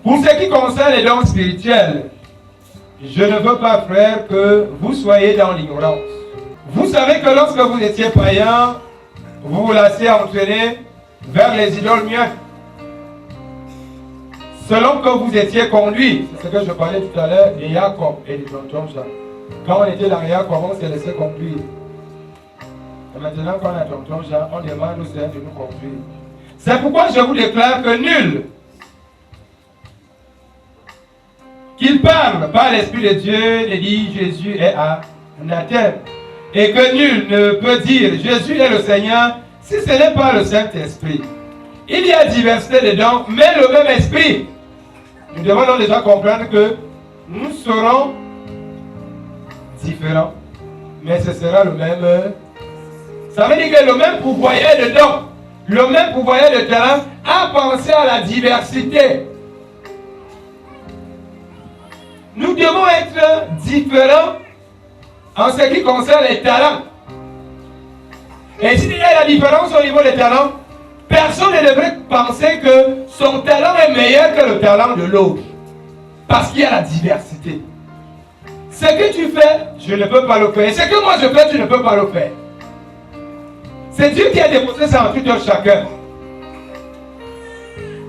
Pour ce qui concerne les dons spirituels, je ne veux pas, frère, que vous soyez dans l'ignorance. Vous savez que lorsque vous étiez païen, vous vous laissiez entraîner vers les idoles muettes. Selon que vous étiez conduit, c'est ce que je parlais tout à l'heure de Jacob et de tonton Jean. Quand on était dans Jacob, on s'est laissé conduire. Et maintenant, quand on a tonton Jean, on demande au Seigneur de nous conduire. C'est pourquoi je vous déclare que nul qu'il parle par l'Esprit de Dieu ne dit Jésus est anathème. Et que nul ne peut dire Jésus est le Seigneur si ce n'est pas le Saint-Esprit. Il y a diversité de dons, mais le même esprit. Nous devons donc déjà comprendre que nous serons différents, mais ce sera le même. Ça veut dire que le même pourvoyeur de dons, le même pourvoyeur de talent a pensé à la diversité. Nous devons être différents en ce qui concerne les talents. Et s'il y a la différence au niveau des talents, personne ne devrait penser que son talent est meilleur que le talent de l'autre. Parce qu'il y a la diversité. Ce que tu fais, je ne peux pas le faire. Et ce que moi je fais, tu ne peux pas le faire. C'est Dieu qui a déposé ça en tout un chacun.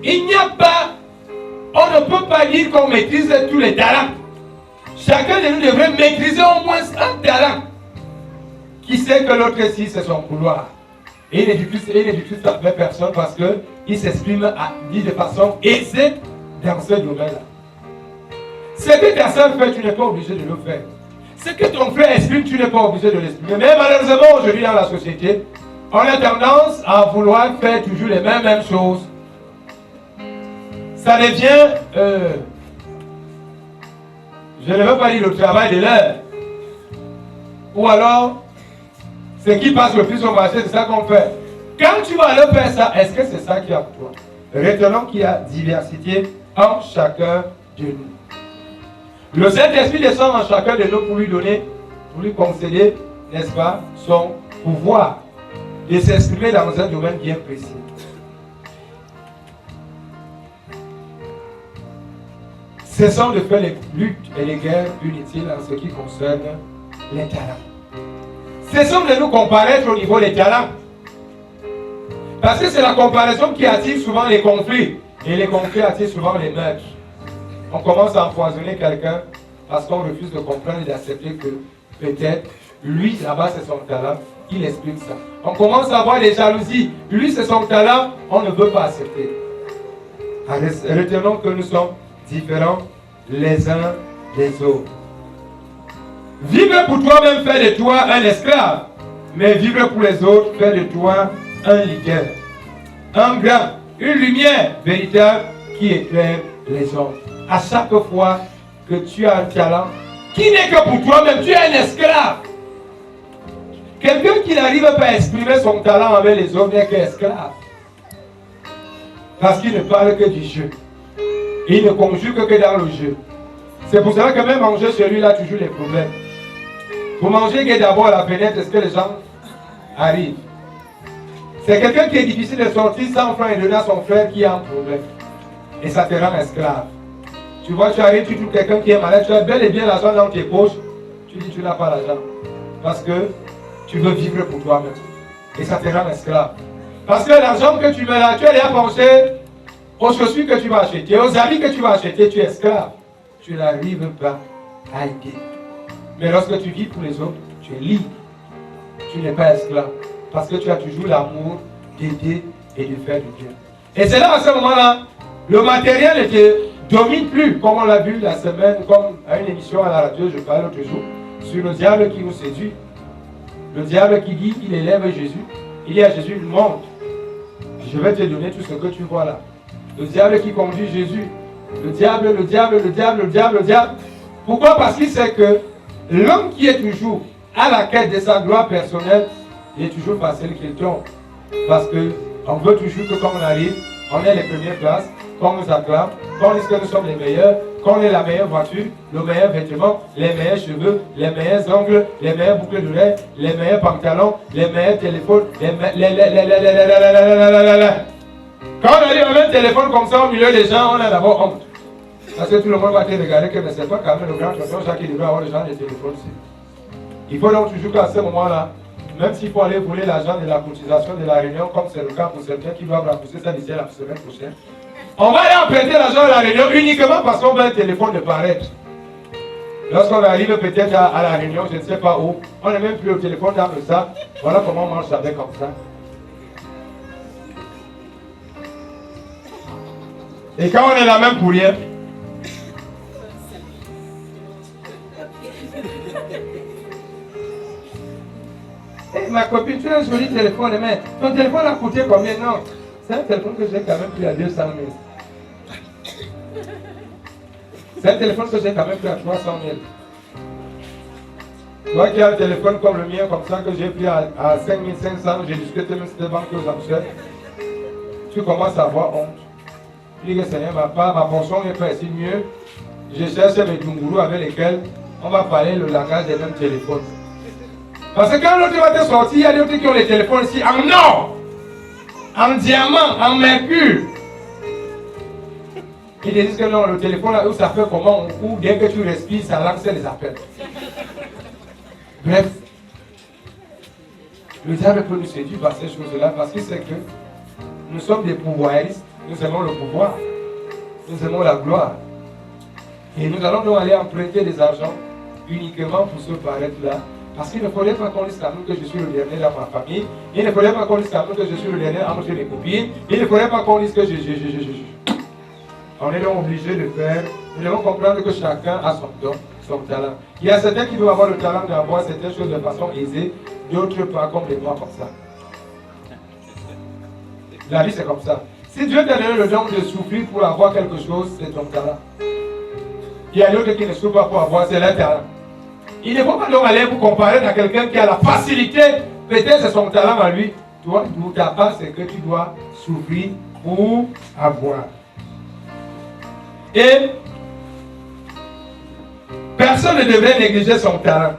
Il n'y a pas, on ne peut pas dire qu'on maîtrise tous les talents. Chacun de nous devrait maîtriser au moins un talent. Qui sait que l'autre ici, c'est son couloir. Et il ne diffuse ça avec personne parce qu'il s'exprime dit de façon aisée dans ce domaine-là. Ce que ta soeur fait, tu n'es pas obligé de le faire. Ce que ton frère exprime, tu n'es pas obligé de l'exprimer. Mais malheureusement, aujourd'hui dans la société, on a tendance à vouloir faire toujours les mêmes choses. Ça devient, je ne veux pas dire le travail de l'heure. Ou alors, ce qui passe le plus au marché, c'est ça qu'on fait. Quand tu vas le faire ça, est-ce que c'est ça qu'il y a pour toi? Retenons qu'il y a diversité en chacun de nous. Le Saint-Esprit descend en chacun de nous pour lui donner, pour lui concéder, n'est-ce pas, son pouvoir de s'exprimer dans un domaine bien précis. Cessons de faire les luttes et les guerres inutiles en ce qui concerne les talents. Cessons de nous comparaître au niveau des talents. Parce que c'est la comparaison qui attire souvent les conflits. Et les conflits attirent souvent les meurtres. On commence à empoisonner quelqu'un parce qu'on refuse de comprendre et d'accepter que peut-être lui là-bas c'est son talent, il exprime ça. On commence à avoir des jalousies. Lui c'est son talent, on ne veut pas accepter. Retenons que nous sommes différents les uns des autres. Vivre pour toi-même fait de toi un esclave, mais vivre pour les autres fait de toi un leader, un grand, une lumière véritable qui éclaire les hommes. À chaque fois que tu as un talent qui n'est que pour toi-même, tu es un esclave. Quelqu'un qui n'arrive pas à exprimer son talent avec les autres n'est qu'esclave. Parce qu'il ne parle que du jeu. Il ne conjugue que dans le jeu. C'est pour cela que même manger chez lui, il a toujours des problèmes. Pour manger, il est d'abord à la fenêtre, est-ce que les gens arrivent? C'est quelqu'un qui est difficile de sortir sans francs et donner à son frère qui a un problème. Et ça te rend esclave. Tu vois, tu arrives, tu trouves quelqu'un qui est malade, tu as bel et bien l'argent dans tes poches, tu dis tu n'as pas l'argent. Parce que tu veux vivre pour toi-même. Et ça te rend esclave. Parce que l'argent que tu mets là, tu as déjà pensé aux chaussures que tu vas acheter, aux habits que tu vas acheter, tu es esclave. Tu n'arrives pas à aider. Mais lorsque tu vis pour les autres, tu es libre. Tu n'es pas esclave. Parce que tu as toujours l'amour d'aider et de faire du bien. Et c'est là, à ce moment-là, le matériel ne te domine plus, comme on l'a vu la semaine, comme à une émission à la radio, je parlais l'autre jour, sur le diable qui nous séduit. Le diable qui dit qu'il élève Jésus. Il dit à Jésus, monte. Je vais te donner tout ce que tu vois là. Le diable qui conduit Jésus. Le diable. Pourquoi? Parce qu'il sait que l'homme qui est toujours à la quête de sa gloire personnelle, il est toujours facile qu'il tombe. Parce qu'on veut toujours que quand on arrive, on ait les premières places, qu'on nous acclame, qu'on dise que nous sommes les meilleurs, qu'on ait la meilleure voiture, le meilleur vêtement, les meilleurs cheveux, les meilleurs ongles, les meilleures boucles d'oreilles, les meilleurs pantalons, les meilleurs téléphones, Quand on arrive à un téléphone comme ça au milieu des gens, on a d'abord honte. Parce que tout le monde va te regarder que mais c'est pas quand même le grand tonton Jacques qui devrait avoir le genre de téléphone ici. Il faut donc toujours qu'à ce moment-là, même s'il faut aller voler l'argent de la cotisation de la réunion, comme c'est le cas pour certains qui doivent rembourser ça d'ici la semaine prochaine, on va aller emprunter l'argent de la réunion uniquement parce qu'on veut un téléphone de paraître. Lorsqu'on arrive peut-être à la réunion, je ne sais pas où, on n'est même plus au téléphone dans le sac. Voilà comment on marche avec comme ça. Et quand on est là même pour rien, hey, ma copine, tu as un joli téléphone, mais ton téléphone a coûté combien? Non, c'est un téléphone que j'ai quand même pris à 200 000. C'est un téléphone que j'ai quand même pris à 300 000. Toi qui as un téléphone comme le mien, comme ça, que j'ai pris à 5 500, j'ai discuté même cette banque aux enchères, tu commences à avoir honte. Tu dis que Seigneur, ma portion n'est pas ici mieux. Je cherche mes djungourous avec lesquels on va parler le langage des mêmes téléphones. Parce que quand l'autre va te sortir, il y a d'autres qui ont les téléphones ici en or, en diamant, en mercure. Ils disent que non, le téléphone là où ça fait comment, ou dès que tu respires, ça lance les appels. Bref, le diable peut nous séduire par ces choses-là parce qu'il sait que nous sommes des pouvoiristes, nous aimons le pouvoir, nous aimons la gloire. Et nous allons donc aller emprunter des argents uniquement pour se paraître là. Parce qu'il ne faudrait pas qu'on dise à nous que je suis le dernier dans ma famille. Il ne faudrait pas qu'on dise à nous que je suis le dernier entre mes copines. Il ne faudrait pas qu'on dise que je. On est donc obligé de faire. Nous devons comprendre que chacun a son don, son talent. Il y a certains qui doivent avoir le talent d'avoir certaines choses de façon aisée, d'autres pas complètement comme ça. La vie c'est comme ça. Si Dieu t'a donné le don de souffrir pour avoir quelque chose, c'est ton talent. Il y a d'autres qui ne souffrent pas pour avoir, c'est leur talent. Il ne faut pas donc aller vous comparer à quelqu'un qui a la facilité, peut-être c'est son talent à lui. Toi, d'où ta part, c'est que tu dois souffrir pour avoir. Et personne ne devrait négliger son talent.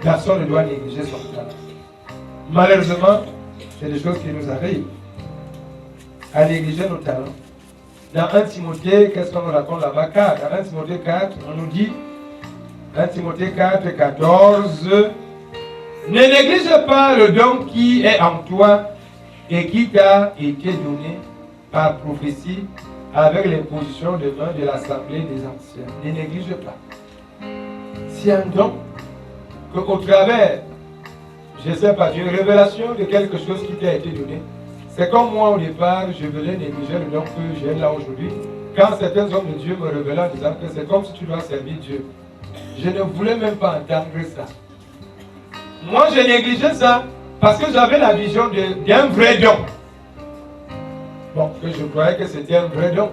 Personne ne doit négliger son talent. Malheureusement, c'est des choses qui nous arrivent à négliger nos talents. Dans 1 Timothée, qu'est-ce qu'on nous raconte là-bas? 4. Dans 1 Timothée 4, on nous dit, 1 Timothée 4, 14, ne néglige pas le don qui est en toi et qui t'a été donné par prophétie avec l'imposition de main de l'Assemblée des anciens. Ne néglige pas. C'est un don qu'au travers, je ne sais pas, d'une révélation de quelque chose qui t'a été donné. C'est comme moi au départ, je voulais négliger le don que j'ai là aujourd'hui. Quand certains hommes de Dieu me révélaient en disant que c'est comme si tu dois servir Dieu. Je ne voulais même pas entendre ça. Moi, j'ai négligé ça parce que j'avais la vision d'un vrai don. Bon, que je croyais que c'était un vrai don,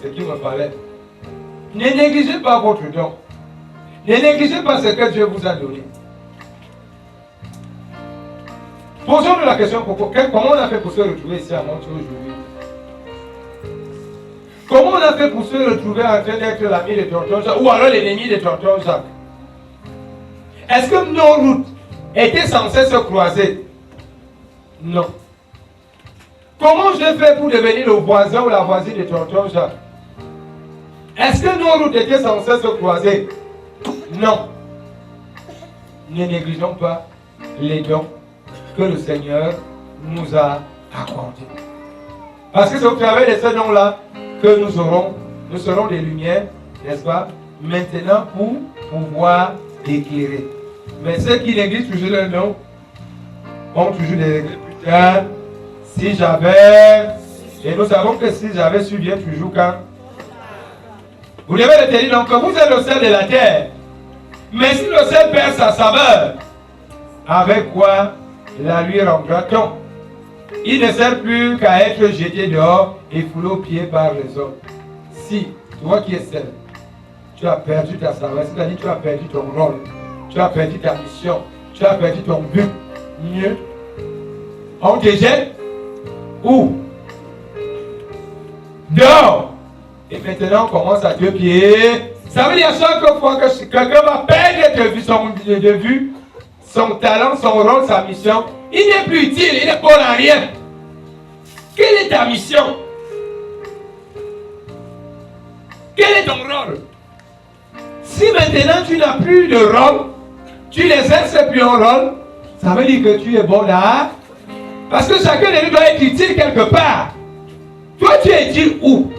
ce qui me parlait. Ne négligez pas votre don. Ne négligez pas ce que Dieu vous a donné. Posons-nous la question, comment on a fait pour se retrouver ici à Montreux aujourd'hui? Comment on a fait pour se retrouver en train d'être l'ami de tonton Jacques ou alors l'ennemi de tonton Jacques? Est-ce que nos routes étaient censées se croiser? Non. Comment j'ai fait pour devenir le voisin ou la voisine de tonton Jacques? Est-ce que nos routes étaient censées se croiser? Non. Ne négligeons pas les dons que le Seigneur nous a accordés. Parce que c'est au travers de ces dons-là que nous serons des lumières, n'est-ce pas, maintenant pour pouvoir éclairer. Mais ceux qui négligent toujours leurs dons ont toujours des regrets plus tard. Si j'avais, et nous savons que si j'avais su bien toujours quand, vous devez le tenir donc que vous êtes le sel de la terre. Mais si le sel perd sa saveur, avec quoi la lui rendra-t-on? Il ne sert plus qu'à être jeté dehors et foulé aux pieds par les hommes. Si, toi qui es sel, tu as perdu ta saveur, c'est-à-dire tu as perdu ton rôle, tu as perdu ta mission, tu as perdu ton but, mieux, on te jette où? Dehors. Et maintenant on commence à te pied. Ça veut dire à chaque fois que quelqu'un va perdre de vue son talent, son rôle, sa mission, il n'est plus utile, il n'est bon à rien. Quelle est ta mission? Quel est ton rôle? Si maintenant tu n'as plus de rôle, tu n'exerces plus un rôle, ça veut dire que tu es bon là. Parce que chacun de nous doit être utile quelque part. Toi, tu es utile où?